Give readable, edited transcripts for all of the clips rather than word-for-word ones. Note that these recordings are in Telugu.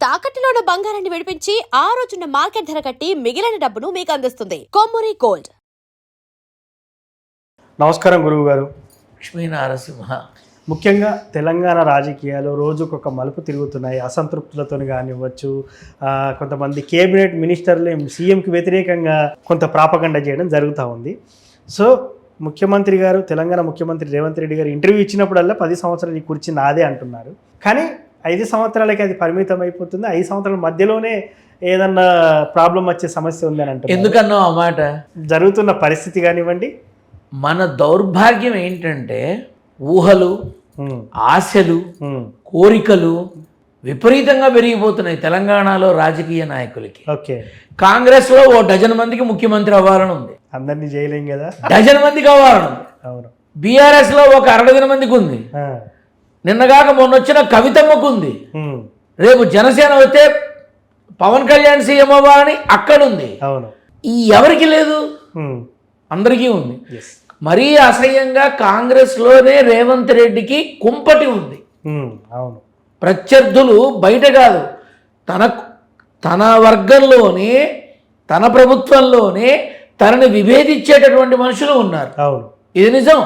తాకట్టులో ఉన్న బంగారాన్ని విడిపించి ఆ రోజున్న మార్కెట్ ధర కట్టి మిగిలిన డబ్బును మీకు అందిస్తుంది కొమ్మూరి గోల్డ్. నమస్కారం గురువు గారు. లక్ష్మీ నారసింహ. ముఖ్యంగా తెలంగాణ రాజకీయాలు రోజుకొక మలుపు తిరుగుతున్నాయి. అసంతృప్తులతో కానివ్వచ్చు, కొంతమంది కేబినెట్ మినిస్టర్లు సీఎంకి వ్యతిరేకంగా కొంత ప్రాపగండ చేయడం జరుగుతూ ఉంది. సో ముఖ్యమంత్రి గారు, తెలంగాణ ముఖ్యమంత్రి రేవంత్ రెడ్డి గారు ఇంటర్వ్యూ ఇచ్చినప్పుడల్లా 10 సంవత్సరాలు ఈ కుర్చీ నాదే అంటున్నారు. కానీ 5 సంవత్సరాలకి అది పరిమితం అయిపోతుంది. 5 సంవత్సరాల మధ్యలోనే ఏదన్నా ప్రాబ్లం వచ్చే సమస్య ఉంది అని అంటారు. ఎందుకన్నా ఆ మాట? జరుగుతున్న పరిస్థితి కానివ్వండి. మన దౌర్భాగ్యం ఏంటంటే ఊహలు, ఆశలు, కోరికలు విపరీతంగా పెరిగిపోతున్నాయి తెలంగాణలో రాజకీయ నాయకులకి. ఓకే, కాంగ్రెస్లో ఓ డజన్ మందికి ముఖ్యమంత్రి అవ్వాలని ఉంది. అందరినీ చేయలేం కదా, డజన్ మందికి అవ్వాలని ఉంది. అవును. బీఆర్ఎస్లో ఒక 60 మందికి ఉంది. నిన్నగాక మొన్న వచ్చిన కవితమ్మకు ఉంది. రేపు జనసేన వస్తే పవన్ కళ్యాణ్ సీఎం అవ్వాలని అక్కడుంది. అవును. ఈ ఎవరికి లేదు? అందరికీ ఉంది. మరీ అసహ్యంగా కాంగ్రెస్లోనే రేవంత్ రెడ్డికి కుంపటి ఉంది. అవును. ప్రత్యర్థులు బయట కాదు, తన వర్గంలోనే, తన ప్రభుత్వంలోనే తనని విభేదించేటటువంటి మనుషులు ఉన్నారు. అవును, ఇది నిజం.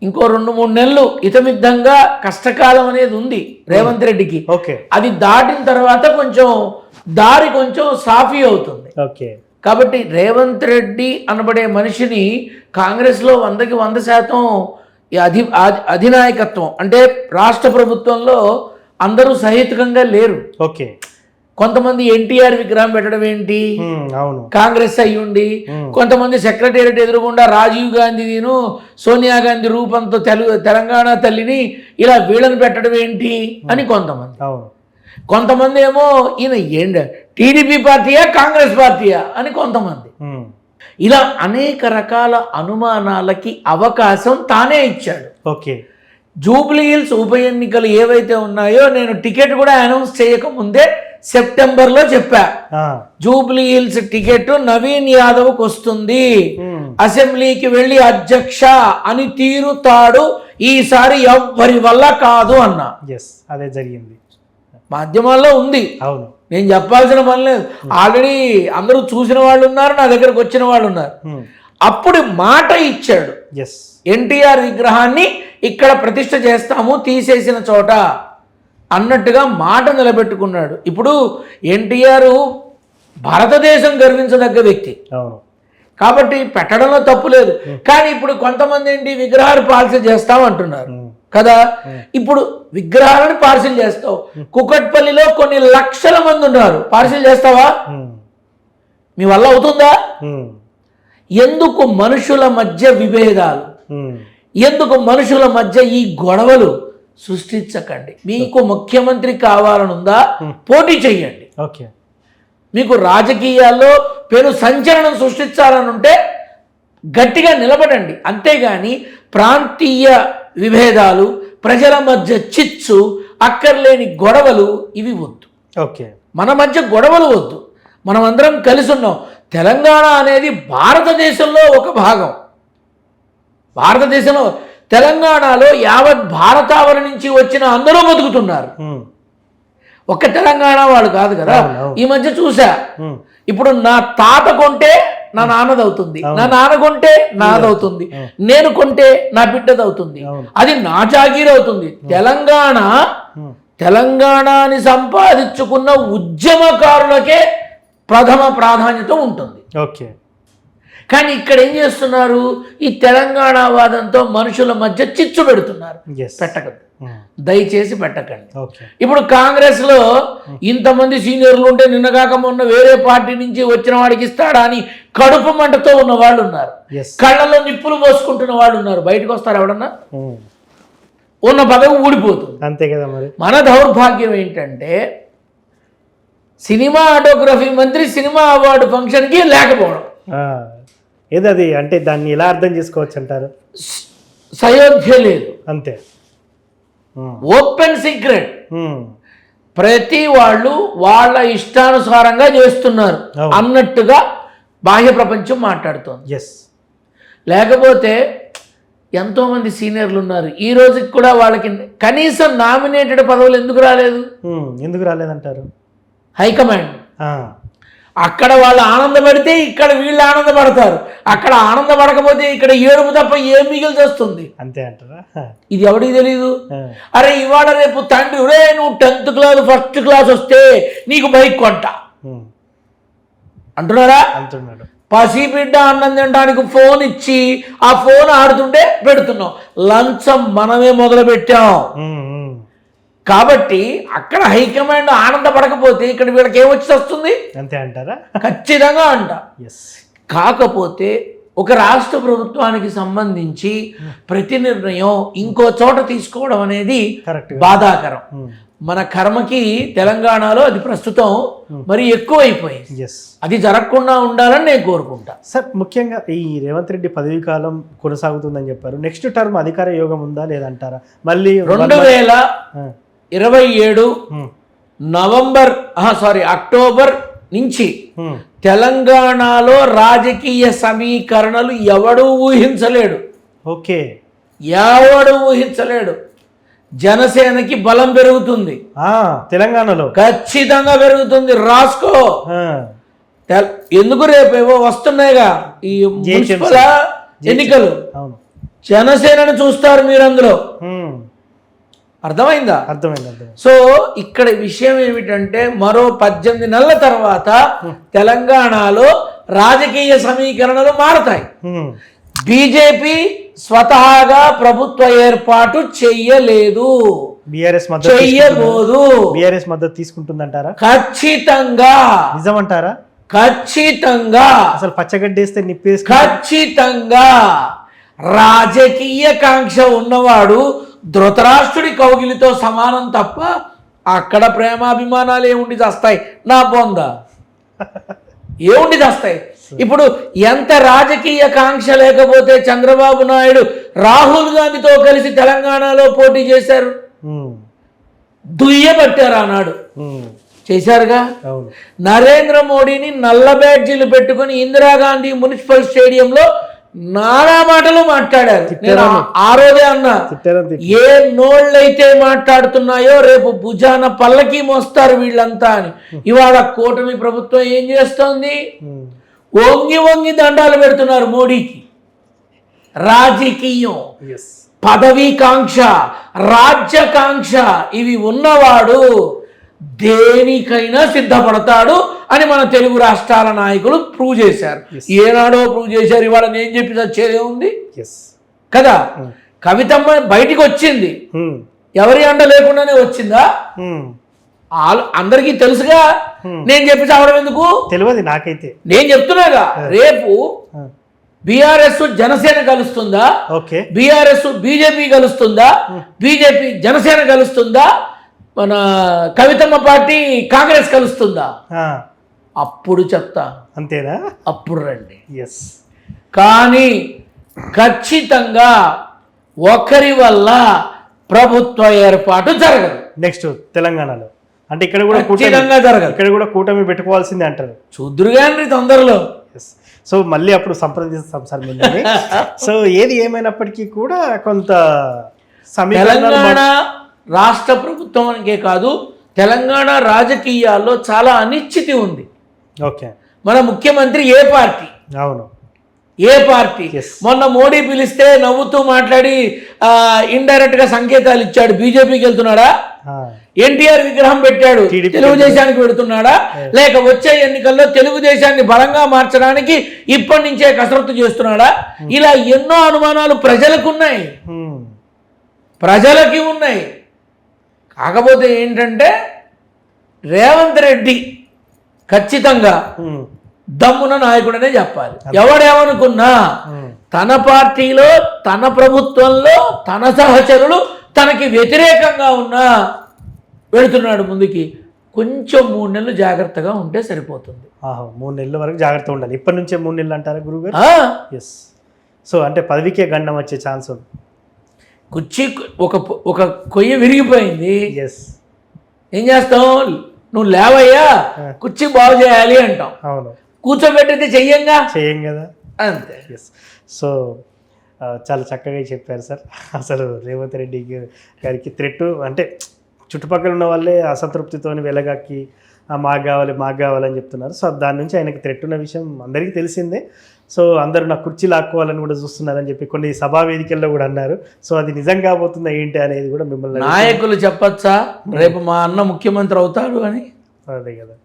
ఇంకో 2-3 నెలలు ఇతమిద్దంగా కష్టకాలం అనేది ఉంది రేవంత్ రెడ్డికి. ఓకే, అది దాటిన తర్వాత దారి కొంచెం సాఫీ అవుతుంది. ఓకే. కాబట్టి రేవంత్ రెడ్డి అనబడే మనిషిని కాంగ్రెస్లో 100కి 100% అధినాయకత్వం అంటే రాష్ట్ర ప్రభుత్వంలో అందరూ సహేతుకంగా లేరు. ఓకే. కొంతమంది ఎన్టీఆర్ విగ్రహం పెట్టడం ఏంటి, అవును, కాంగ్రెస్ అయ్యుండి, కొంతమంది సెక్రటేరియట్ ఎదురుగుండా రాజీవ్ గాంధీను, సోనియా గాంధీ రూపంతో తెలంగాణ తల్లిని ఇలా వీళ్ళని పెట్టడం ఏంటి అని కొంతమంది. అవును. కొంతమంది ఏమో ఈయన టీడీపీ పార్టీయా కాంగ్రెస్ పార్టీయా అని కొంతమంది. ఇలా అనేక రకాల అనుమానాలకి అవకాశం తానే ఇచ్చాడు. ఓకే. జూబ్లీ హిల్స్ ఉప ఎన్నికలు ఏవైతే ఉన్నాయో నేను టికెట్ కూడా అనౌన్స్ చేయకముందే సెప్టెంబర్లో చెప్పా, జూబ్లీ హిల్స్ టికెట్ నవీన్ యాదవ్కి వస్తుంది, అసెంబ్లీకి వెళ్ళి అధ్యక్ష అని తీరుతాడు, ఈసారి ఎవ్వరి వల్ల కాదు అన్నా. అదే జరిగింది. మాధ్యమాల్లో ఉంది. అవును, నేను చెప్పాల్సిన పని లేదు. ఆల్రెడీ అందరూ చూసిన వాళ్ళు ఉన్నారు, నా దగ్గరకు వచ్చిన వాళ్ళు ఉన్నారు. అప్పుడు మాట ఇచ్చాడు, ఎన్టీఆర్ విగ్రహాన్ని ఇక్కడ ప్రతిష్ఠ చేస్తాము తీసేసిన చోట అన్నట్టుగా మాట నిలబెట్టుకున్నాడు. ఇప్పుడు ఎన్టీఆర్ భారతదేశం గర్వించదగ్గ వ్యక్తి కాబట్టి పెట్టడంలో తప్పు లేదు. కానీ ఇప్పుడు కొంతమంది ఏంటి విగ్రహాలు పార్సిల్ చేస్తామంటున్నారు కదా. ఇప్పుడు విగ్రహాలను పార్సిల్ చేస్తావు, కుకట్పల్లిలో కొన్ని లక్షల మంది ఉన్నారు, పార్సిల్ చేస్తావా? మీ వల్ల అవుతుందా? ఎందుకు మనుషుల మధ్య విభేదాలు, ఎందుకు మనుషుల మధ్య ఈ గొడవలు సృష్టించకండి. మీకు ముఖ్యమంత్రి కావాలనుందా, పోటీ చెయ్యండి. ఓకే. మీకు రాజకీయాల్లో పెను సంచలనం సృష్టించాలని ఉంటే గట్టిగా నిలబడండి. అంతేగాని ప్రాంతీయ విభేదాలు, ప్రజల మధ్య చిచ్చు, అక్కర్లేని గొడవలు ఇవి వద్దు. ఓకే. మన మధ్య గొడవలు వద్దు. మనం అందరం కలిసి ఉన్నాం. తెలంగాణ అనేది భారతదేశంలో ఒక భాగం. భారతదేశంలో తెలంగాణలో యావత్ భారతావని నుంచి వచ్చిన అందరూ బతుకుతున్నారు. ఒక్క తెలంగాణ వాళ్ళు కాదు కదా. ఈ మధ్య చూసా, ఇప్పుడు నా తాత కొంటే నా నాన్నదవుతుంది, నా నాన్న కొంటే నాదవుతుంది, నేను కొంటే నా బిడ్డదవుతుంది, అది నా జాగీర్ అవుతుంది. తెలంగాణని సంపాదించుకున్న ఉద్యమకారులకే ప్రథమ ప్రాధాన్యత ఉంటుంది. ఓకే. కానీ ఇక్కడ ఏం చేస్తున్నారు, ఈ తెలంగాణ వాదంతో మనుషుల మధ్య చిచ్చు పెడుతున్నారు. పెట్టకండి, దయచేసి పెట్టకండి. ఇప్పుడు కాంగ్రెస్లో ఇంతమంది సీనియర్లు ఉంటే నిన్నగాక మొన్న వేరే పార్టీ నుంచి వచ్చిన వాడికి ఇస్తాడా అని కడుపు మంటతో ఉన్న వాళ్ళు ఉన్నారు, కళ్ళల్లో నిప్పులు పోసుకుంటున్న వాళ్ళు ఉన్నారు. బయటకు వస్తారు ఎవడన్నా? ఉన్న పదవి ఊడిపోతుంది. అంతే కదా. మరి మన దౌర్భాగ్యం ఏంటంటే సినిమా ఆటోగ్రఫీ మంత్రి సినిమా అవార్డు ఫంక్షన్కి లేకపోవడం. ఏదది అంటే దాన్ని ఎలా అర్థం చేసుకోవచ్చు అంటారు? సయోధ్య లేదు, అంతే. Open secret. ప్రతి వాళ్ళు వాళ్ళ ఇష్టానుసారంగా చేస్తున్నారు అన్నట్టుగా బాహ్య ప్రపంచం మాట్లాడుతోంది. లేకపోతే ఎంతోమంది సీనియర్లు ఉన్నారు, ఈ రోజుకి కూడా వాళ్ళకి కనీసం నామినేటెడ్ పదవులు ఎందుకు రాలేదంటారు? హైకమాండ్. ఆ, అక్కడ వాళ్ళు ఆనందపడితే ఇక్కడ వీళ్ళు ఆనందపడతారు, అక్కడ ఆనందపడకపోతే ఇక్కడ ఏడుపు తప్ప ఏం మిగిలిచి వస్తుంది. అంతే అంటారా? ఇది ఎవరికి తెలీదు. ఆ, అరే ఇవాళ రేపు తండ్రి రే నువ్వు 10th క్లాస్ 1st క్లాస్ వస్తే నీకు బైక్ కొంటా ఉమ్, అంటున్నారా? అంటున్నాడు. పసిబిడ్డ అన్నం తినడానికి ఫోన్ ఇచ్చి ఆ ఫోన్ ఆడుతుంటే పెడుతున్నాం. లంచం మనమే మొదలు పెట్టాం. ఉమ్, ఉమ్, కాబట్టి అక్కడ హైకమాండ్ ఆనందపడకపోతే ఇక్కడ వీళ్ళకి ఏమొచ్చి వస్తుంది? అంతే అంటారా? ఖచ్చితంగా అంట. ఎస్. కాకపోతే ఒక రాష్ట్ర ప్రభుత్వానికి సంబంధించి ప్రతి నిర్ణయం ఇంకో చోట తీసుకోవడం అనేది కరెక్ట్. బాధాకరం. మన కర్మకి తెలంగాణలో అది ప్రస్తుతం మరి ఎక్కువైపోయింది. ఎస్. అది జరగకుండా ఉండాలని నేను కోరుకుంటా. సార్, ముఖ్యంగా ఈ రేవంత్ రెడ్డి పదవీ కాలం కొనసాగుతుందని చెప్పారు. నెక్స్ట్ టర్మ్ అధికార యోగం ఉందా లేదంటారా? మళ్ళీ 2027 అక్టోబర్ నుంచి తెలంగాణలో రాజకీయ సమీకరణలు ఎవడూ ఊహించలేడు. ఓకే. ఎవడు ఊహించలేడు. జనసేనకి బలం పెరుగుతుంది, తెలంగాణలో ఖచ్చితంగా పెరుగుతుంది. రాసుకో. ఎందుకు రేపేవో వస్తున్నాయిగా ఈ మున్సిపల్ ఎన్నికలు, జనసేనని చూస్తారు మీరు అందులో. అర్థమైందా? అర్థమైంది. సో ఇక్కడ విషయం ఏమిటంటే మరో 18 నెలల తర్వాత తెలంగాణలో రాజకీయ సమీకరణలు మారుతాయి. బీజేపీ స్వతహాగా ప్రభుత్వ ఏర్పాటు చెయ్యలేదు, చెయ్యబోదు. బీఆర్ఎస్ మద్దతు తీసుకుంటుందంటారా? ఖచ్చితంగా. నిజమంటారా? ఖచ్చితంగా. అసలు పచ్చగడ్డేస్తే నిప్పేసి ఖచ్చితంగా. రాజకీయ కాంక్ష ఉన్నవాడు ధృతరాష్ట్రుడి కౌగిలితో సమానం తప్ప అక్కడ ప్రేమాభిమానాలు ఏముండి చేస్తాయి? నా బొంద ఏముండి చేస్తాయి? ఇప్పుడు ఎంత రాజకీయ కాంక్ష లేకపోతే చంద్రబాబు నాయుడు రాహుల్ గాంధీతో కలిసి తెలంగాణలో పోటీ చేశారు, దుయ్యబట్టారు ఆనాడు, చేశారుగా. నరేంద్ర మోడీని నల్ల బ్యాడ్జీలు పెట్టుకుని ఇందిరాగాంధీ మున్సిపల్ స్టేడియంలో నానా మాటలు మాట్లాడారు. నేను ఆ రోజే అన్నా, ఏ నోళ్ళైతే మాట్లాడుతున్నాయో రేపు భుజాన పల్లకి మోస్తారు వీళ్ళంతా అని. ఇవాళ కూటమి ప్రభుత్వం ఏం చేస్తోంది? వంగి వంగి దండాలు పెడుతున్నారు మోడీకి. రాజకీయం, పదవీకాంక్ష, రాజ్యకాంక్ష ఇవి ఉన్నవాడు దేనికైనా సిద్ధపడతాడు అని మన తెలుగు రాష్ట్రాల నాయకులు ప్రూవ్ చేశారు. ఏనాడో ప్రూవ్ చేశారు. ఇవాళ నేను చెప్పి వచ్చేదే ఉంది కదా. కవితమ్మ బయటికి వచ్చింది, ఎవరి అండ లేకుండానే వచ్చిందా? అందరికీ తెలుసుగా. నేను చెప్పి చావడం ఎందుకు? తెలియదు నాకైతే. నేను చెప్తున్నాగా, రేపు బీఆర్ఎస్ జనసేన కలుస్తుందా, బీఆర్ఎస్ బీజేపీ కలుస్తుందా, బీజేపీ జనసేన కలుస్తుందా, మన కవితమ్మ పార్టీ కాంగ్రెస్ కలుస్తుందా? అప్పుడు చెప్తా. అంతేనా? అప్పుడు రండి. కానీ ఖచ్చితంగా ఒకరి వల్ల ప్రభుత్వ ఏర్పాటు జరగదు. నెక్స్ట్ తెలంగాణలో అంటే ఇక్కడ కూడా ఖచ్చితంగా జరగదు. ఇక్కడ కూడా కూటమి పెట్టుకోవాల్సిందే అంటారు. చూద్దురుగాండి తొందరలో. సో మళ్ళీ అప్పుడు సంప్రదిస్తాం సార్ మిమ్మల్ని. సో ఏది ఏమైనప్పటికీ కూడా కొంత తెలంగాణ రాష్ట్ర ప్రభుత్వానికే కాదు తెలంగాణ రాజకీయాల్లో చాలా అనిశ్చితి ఉంది. ఓకే. మన ముఖ్యమంత్రి ఏ పార్టీ? అవును, ఏ పార్టీ? మొన్న మోడీ పిలిస్తే నవ్వుతూ మాట్లాడి ఇండైరెక్ట్ గా సంకేతాలు ఇచ్చాడు. బీజేపీకి వెళ్తున్నాడా? ఎన్టీఆర్ విగ్రహం పెట్టాడు, తెలుగుదేశానికి పెడుతున్నాడా? లేక వచ్చే ఎన్నికల్లో తెలుగుదేశాన్ని బలంగా మార్చడానికి ఇప్పటి నుంచే కసరత్తు చేస్తున్నాడా? ఇలా ఎన్నో అనుమానాలు ప్రజలకు ఉన్నాయి, ప్రజలకి ఉన్నాయి. కాకపోతే ఏంటంటే రేవంత్ రెడ్డి ఖచ్చితంగా దమ్మున నాయకుడనే చెప్పాలి. ఎవడేమనుకున్నా తన పార్టీలో, తన ప్రభుత్వంలో, తన సహచరులు తనకి వ్యతిరేకంగా ఉన్నా వెళుతున్నాడు ముందుకి. కొంచెం 3 నెలలు జాగ్రత్తగా ఉంటే సరిపోతుంది. 3 నెలల వరకు జాగ్రత్త ఉండాలి. ఇప్పటి నుంచే 3 నెలలు అంటారా గురుగారు? ఎస్. సో అంటే పదవికే గండం వచ్చే ఛాన్స్ ఉంది. కుర్చీ ఒక కొయ్య విరిగిపోయింది, ఏం చేస్తాం? నువ్వు లేవయ్యా, కుర్చీ బాగు చేయాలి అంటాం. అవును, కూర్చోబెట్టితే చెయ్యం కదా, అంతే. సో చాలా చక్కగా చెప్పారు సార్. అసలు రేవంత్ రెడ్డి గారికి థ్రెట్ అంటే చుట్టుపక్కల ఉన్న వాళ్ళే అసంతృప్తితో వెళ్ళగాకి మాకు కావాలని చెప్తున్నారు. సో దాని నుంచి ఆయనకి థ్రెట్ ఉన్న విషయం అందరికీ తెలిసిందే. సో అందరూ నా కుర్చీ లాక్కోవాలని కూడా చూస్తున్నారని చెప్పి కొన్ని సభా వేదికల్లో కూడా అన్నారు. సో అది నిజం కాబోతుందా ఏంటి అనేది కూడా మిమ్మల్ని నాయకులు చెప్పచ్చా రేపు మా అన్న ముఖ్యమంత్రి అవుతాడు అని? అదే కదా,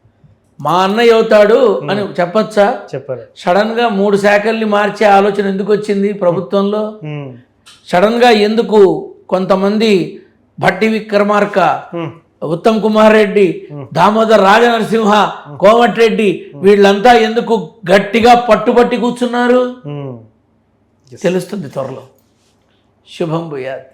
మా అన్నయ్య అవుతాడు అని చెప్పచ్చా? చెప్పారు. సడన్ గా 3 శాఖల్ని మార్చే ఆలోచన ఎందుకు వచ్చింది ప్రభుత్వంలో? సడన్ గా ఎందుకు కొంతమంది భట్టి విక్రమార్క, ఉత్తమ్ కుమార్ రెడ్డి, దామోదర్ రాజనరసింహ, కోమటిరెడ్డి వీళ్ళంతా ఎందుకు గట్టిగా పట్టుబట్టి కూర్చున్నారు? తెలుస్తుంది త్వరలో. శుభం భూయాత్.